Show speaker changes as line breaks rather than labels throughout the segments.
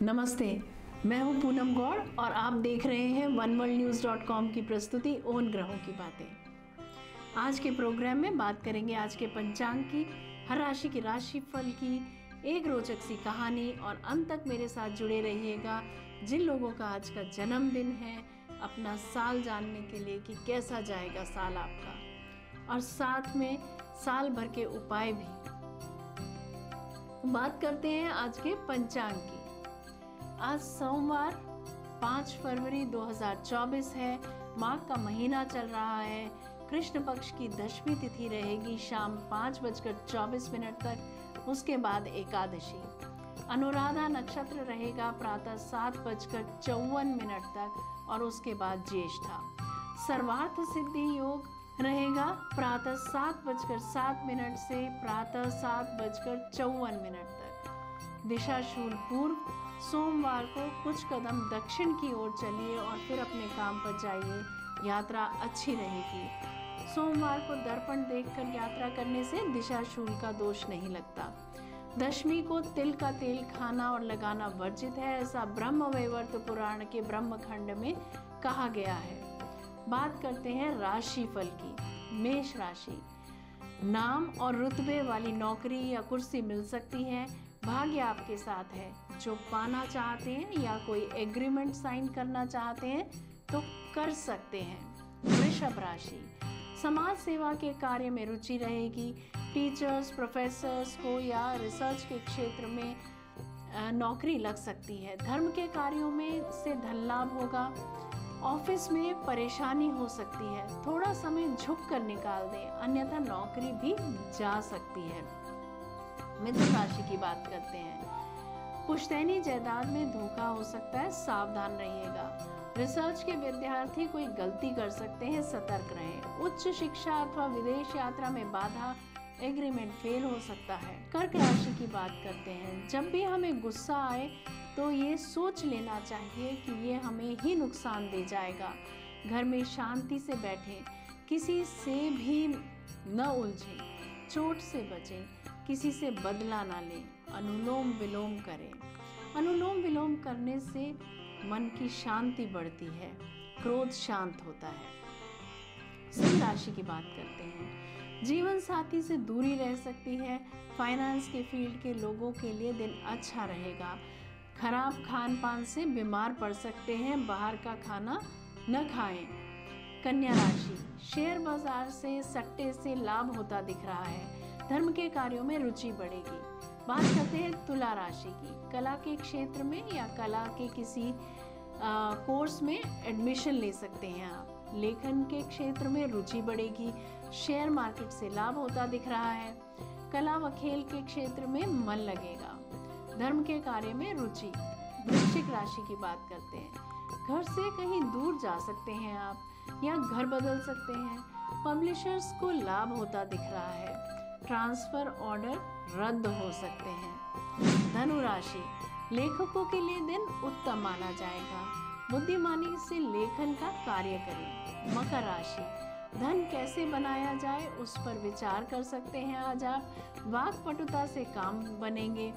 नमस्ते, मैं हूं पूनम गौड़ और आप देख रहे हैं oneworldnews.com की प्रस्तुति उन ग्रहों की बातें। आज के प्रोग्राम में बात करेंगे आज के पंचांग की, हर राशि की राशिफल की, एक रोचक सी कहानी और अंत तक मेरे साथ जुड़े रहिएगा। जिन लोगों का आज का जन्मदिन है, अपना साल जानने के लिए कि कैसा जाएगा साल आपका, और साथ में साल भर के उपाय भी। बात करते हैं आज के पंचांग की। आज सोमवार 5 फरवरी 2024 है। माघ का महीना चल रहा है। कृष्ण पक्ष की दशमी तिथि रहेगी शाम 5:24 तक। उसके बाद एकादशी। अनुराधा नक्षत्र रहेगा प्रातः 7:54 तक और उसके बाद ज्येष्ठा। सर्वार्थ सिद्धि योग रहेगा प्रातः 7:07 से प्रातः 7:54 तक। दिशा शूल पूर्व। सोमवार को कुछ कदम दक्षिण की ओर चलिए और फिर अपने काम पर जाइए, यात्रा अच्छी रहेगी। सोमवार को दर्पण देखकर यात्रा करने से दिशा शूल का दोष नहीं लगता। दशमी को तिल का तेल खाना और लगाना वर्जित है, ऐसा ब्रह्म वैवर्त पुराण के ब्रह्मखंड में कहा गया है। बात करते हैं राशिफल की। मेष राशि। नाम और रुतबे वाली नौकरी या कुर्सी मिल सकती है। भाग्य आपके साथ है। जो पाना चाहते हैं या कोई एग्रीमेंट साइन करना चाहते हैं तो कर सकते हैं। वृषभ राशि। समाज सेवा के कार्य में रुचि रहेगी। टीचर्स, प्रोफेसर्स को या रिसर्च के क्षेत्र में नौकरी लग सकती है। धर्म के कार्यों में से धन लाभ होगा। ऑफिस में परेशानी हो सकती है, थोड़ा समय झुक कर निकाल दें, अन्यथा नौकरी भी जा सकती है। मिथुन राशि की बात करते हैं। पुश्तैनी जायदाद में धोखा हो सकता है, सावधान रहिएगा। रिसर्च के विद्यार्थी कोई गलती कर सकते हैं, सतर्क रहें। उच्च शिक्षा अथवा विदेश यात्रा में बाधा, एग्रीमेंट फेल हो सकता है। कर्क राशि की बात करते हैं। जब भी हमें गुस्सा आए तो ये सोच लेना चाहिए कि ये हमें ही नुकसान दे जाएगा। घर में शांति से बैठें, किसी से भी न उलझें, चोट से बचें, किसी से बदला ना लें। अनुलोम विलोम करें। अनुलोम विलोम करने से मन की शांति बढ़ती है, क्रोध शांत होता है। सिंह राशि की बात करते हैं। जीवन साथी से दूरी रह सकती है। फाइनेंस के फील्ड के लोगों के लिए दिन अच्छा रहेगा। खराब खान पान से बीमार पड़ सकते हैं, बाहर का खाना न खाएं। कन्या राशि। शेयर बाजार से, सट्टे से लाभ होता दिख रहा है। धर्म के कार्यों में रुचि बढ़ेगी। बात करते हैं तुला राशि की। कला के क्षेत्र में या कला के किसी कोर्स में एडमिशन ले सकते हैं आप। लेखन के क्षेत्र में रुचि बढ़ेगी। शेयर मार्केट से लाभ होता दिख रहा है। कला व खेल के क्षेत्र में मन लगेगा। धर्म के कार्य में रुचि। वृश्चिक राशि की बात करते हैं। घर से कहीं दूर जा सकते हैं आप या घर बदल सकते हैं। पब्लिशर्स को लाभ होता दिख रहा है। ट्रांसफर ऑर्डर रद्द हो सकते हैं। धनु राशि। लेखकों के लिए दिन उत्तम माना जाएगा। बुद्धिमानी से लेखन का कार्य करें। मकर राशि। धन कैसे बनाया जाए उस पर विचार कर सकते हैं आज आप। वाक्पटुता से काम बनेंगे।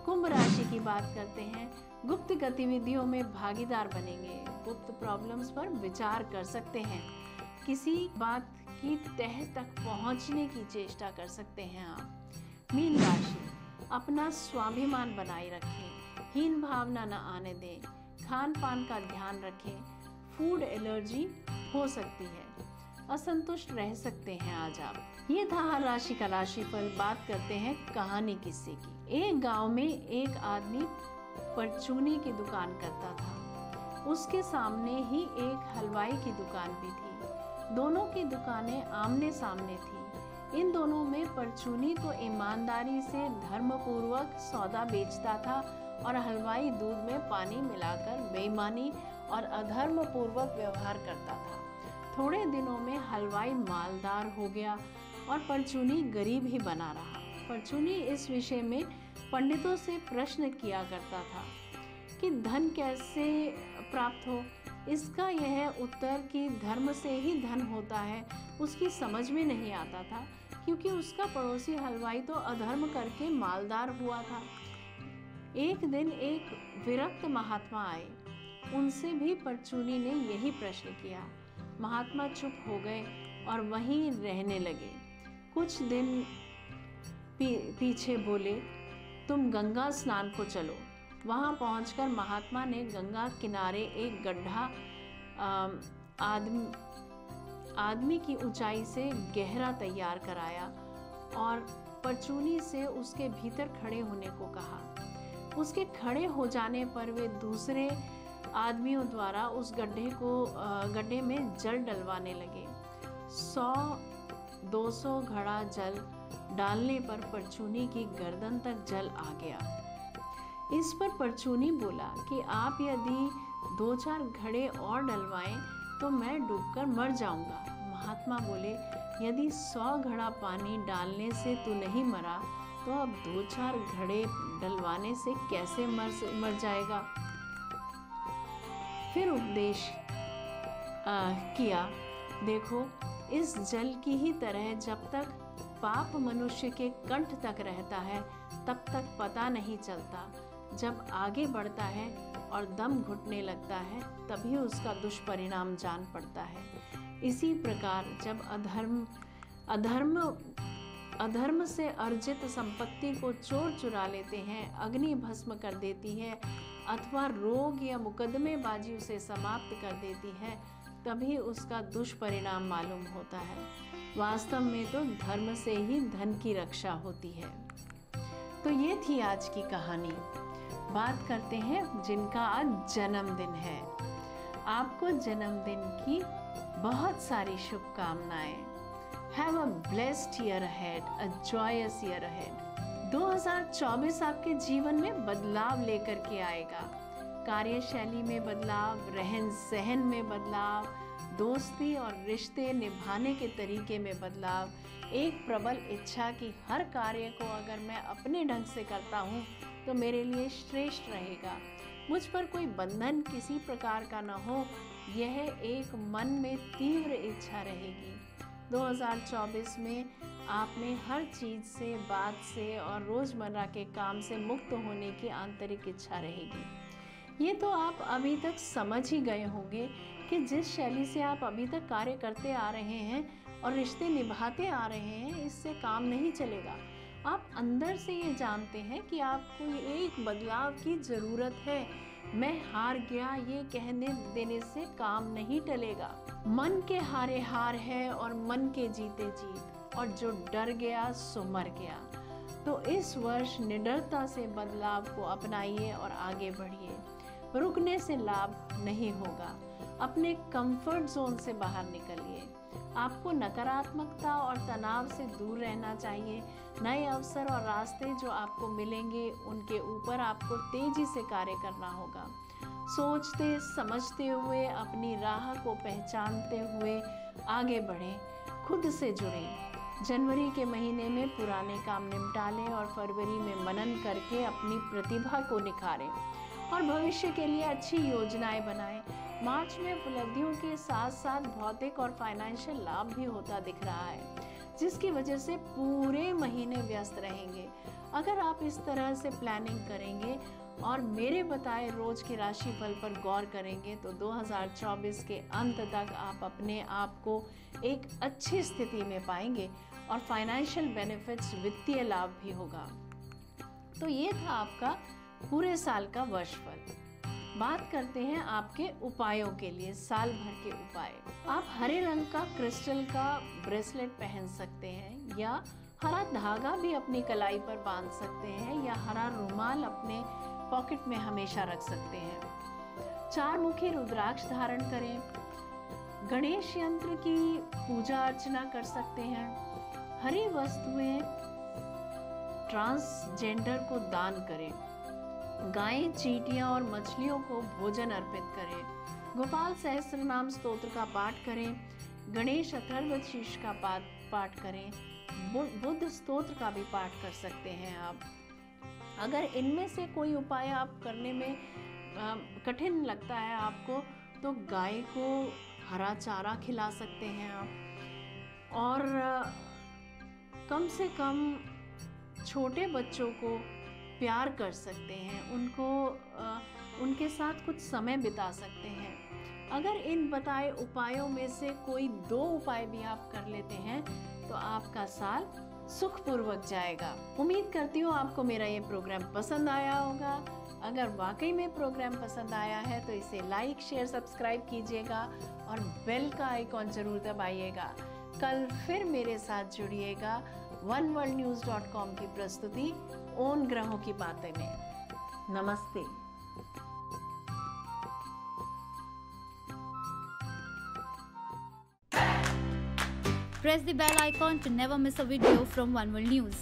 कुंभ राशि की बात करते हैं। गुप्त गतिविधियों में भागीदार बनेंगे। गुप्त प्रॉब्लम्स पर विचार कर सकते हैं। किसी बात की तह तक पहुंचने की चेष्टा कर सकते हैं आप। मीन राशि। अपना स्वाभिमान बनाए रखें, हीन भावना न आने दें। खान पान का ध्यान रखें। फूड एलर्जी हो सकती है, असंतुष्ट रह सकते हैं आज आप। ये था हर राशि का राशिफल। बात करते हैं कहानी किस्से की। एक गांव में एक आदमी परचूनी की दुकान करता था। उसके सामने ही एक हलवाई की दुकान भी थी। दोनों की दुकानें आमने सामने थी। इन दोनों में परचूनी तो ईमानदारी से धर्मपूर्वक सौदा बेचता था और हलवाई दूध में पानी मिलाकर बेईमानी और अधर्मपूर्वक व्यवहार करता था। थोड़े दिनों में हलवाई मालदार हो गया और परचूनी गरीब ही बना रहा। परचूनी इस विषय में पंडितों से प्रश्न किया करता था कि धन कैसे प्राप्त हो। इसका यह उत्तर कि धर्म से ही धन होता है उसकी समझ में नहीं आता था, क्योंकि उसका पड़ोसी हलवाई तो अधर्म करके मालदार हुआ था। एक दिन एक विरक्त महात्मा आए। उनसे भी परचूनी ने यही प्रश्न किया। महात्मा चुप हो गए और वहीं रहने लगे। कुछ दिन पीछे बोले, तुम गंगा स्नान को चलो। वहां पहुंचकर महात्मा ने गंगा किनारे एक गड्ढा आदमी की ऊंचाई से गहरा तैयार कराया और परचूनी से उसके भीतर खड़े होने को कहा। उसके खड़े हो जाने पर वे दूसरे आदमियों द्वारा उस गड्ढे में जल डलवाने लगे। 100-200 घड़ा जल डालने पर परचूनी की गर्दन तक जल आ गया। इस पर परचूनी बोला कि आप यदि 2-4 घड़े और डलवाएं तो मैं डूबकर मर जाऊंगा। महात्मा बोले, यदि 100 घड़ा पानी डालने से तू नहीं मरा तो अब 2-4 घड़े डलवाने से कैसे मर जाएगा। फिर उपदेश किया, देखो इस जल की ही तरह जब तक पाप मनुष्य के कंठ तक रहता है तब तक पता नहीं चलता। जब आगे बढ़ता है और दम घुटने लगता है तभी उसका दुष्परिणाम जान पड़ता है। इसी प्रकार जब अधर्म से अर्जित संपत्ति को चोर चुरा लेते हैं, अग्नि भस्म कर देती है अथवा रोग या मुकदमेबाजी उसे समाप्त कर देती है, तभी उसका दुष्परिणाम मालूम होता है। वास्तव में तो धर्म से ही धन की रक्षा होती है। तो ये थी आज की कहानी। बात करते हैं जिनका आज जन्मदिन है। आपको जन्मदिन की बहुत सारी शुभकामनाएं। Have a blessed year ahead, a joyous year ahead. 2024 आपके जीवन में बदलाव लेकर के आएगा। कार्यशैली में बदलाव, रहन सहन में बदलाव, दोस्ती और रिश्ते निभाने के तरीके में बदलाव, एक प्रबल इच्छा कि हर कार्य को अगर मैं अपने ढंग से करता हूँ तो मेरे लिए श्रेष्ठ रहेगा, मुझ पर कोई बंधन किसी प्रकार का न हो, यह एक मन में तीव्र इच्छा रहेगी। 2024 में आप में हर चीज़ से, बात से और रोज़मर्रा के काम से मुक्त होने की आंतरिक इच्छा रहेगी। ये तो आप अभी तक समझ ही गए होंगे कि जिस शैली से आप अभी तक कार्य करते आ रहे हैं और रिश्ते निभाते आ रहे हैं, इससे काम नहीं चलेगा। आप अंदर से ये जानते हैं कि आपको एक बदलाव की ज़रूरत है। मैं हार गया ये कहने देने से काम नहीं टलेगा। मन के हारे हार है और मन के जीते जीत, और जो डर गया सो मर गया। तो इस वर्ष निडरता से बदलाव को अपनाइए और आगे बढ़िए। रुकने से लाभ नहीं होगा। अपने कंफर्ट जोन से बाहर निकलिए। आपको नकारात्मकता और तनाव से दूर रहना चाहिए। नए अवसर और रास्ते जो आपको मिलेंगे उनके ऊपर आपको तेजी से कार्य करना होगा। सोचते समझते हुए, अपनी राह को पहचानते हुए आगे बढ़ें, खुद से जुड़ें। जनवरी के महीने में पुराने काम निपटा लें और फरवरी में मनन करके अपनी प्रतिभा को निखारें और भविष्य के लिए अच्छी योजनाएं बनाएं। मार्च में उपलब्धियों के साथ साथ भौतिक और फाइनेंशियल लाभ भी होता दिख रहा है, जिसकी वजह से पूरे महीने व्यस्त रहेंगे। अगर आप इस तरह से प्लानिंग करेंगे और मेरे बताए रोज के राशिफल पर गौर करेंगे तो 2024 के अंत तक आप अपने आप को एक अच्छी स्थिति में पाएंगे और फाइनेंशियल बेनिफिट्स, वित्तीय लाभ भी होगा। तो ये था आपका पूरे साल का वर्षफल। बात करते हैं आपके उपायों के लिए, साल भर के उपाय। आप हरे रंग का क्रिस्टल का ब्रेसलेट पहन सकते हैं या हरा धागा भी अपनी कलाई पर बांध सकते हैं या हरा रुमाल अपने पॉकेट में हमेशा रख सकते हैं। 4 मुखी रुद्राक्ष धारण करें। गणेश यंत्र की पूजा अर्चना कर सकते हैं। हरी वस्तुएं ट्रांसजेंडर को दान करें। गायें, चींटियां और मछलियों को भोजन अर्पित करें। गोपाल सहस्त्र नाम स्तोत्र का पाठ करें। गणेश अथर्वशीर्ष का पाठ करें। बुद्ध स्तोत्र का भी पाठ कर सकते हैं आप। अगर इनमें से कोई उपाय आप करने में कठिन लगता है आपको, तो गाय को हरा चारा खिला सकते हैं आप, और कम से कम छोटे बच्चों को प्यार कर सकते हैं, उनके साथ कुछ समय बिता सकते हैं। अगर इन बताए उपायों में से कोई 2 उपाय भी आप कर लेते हैं तो आपका साल सुखपूर्वक जाएगा। उम्मीद करती हूँ आपको मेरा ये प्रोग्राम पसंद आया होगा। अगर वाकई में प्रोग्राम पसंद आया है तो इसे लाइक, शेयर, सब्सक्राइब कीजिएगा और बेल का आइकॉन जरूर दबाइएगा। कल फिर मेरे साथ जुड़िएगा oneworldnews.com की प्रस्तुति उन ग्रहों की बातें में। नमस्ते।
Press the bell icon to never miss a video from One World News.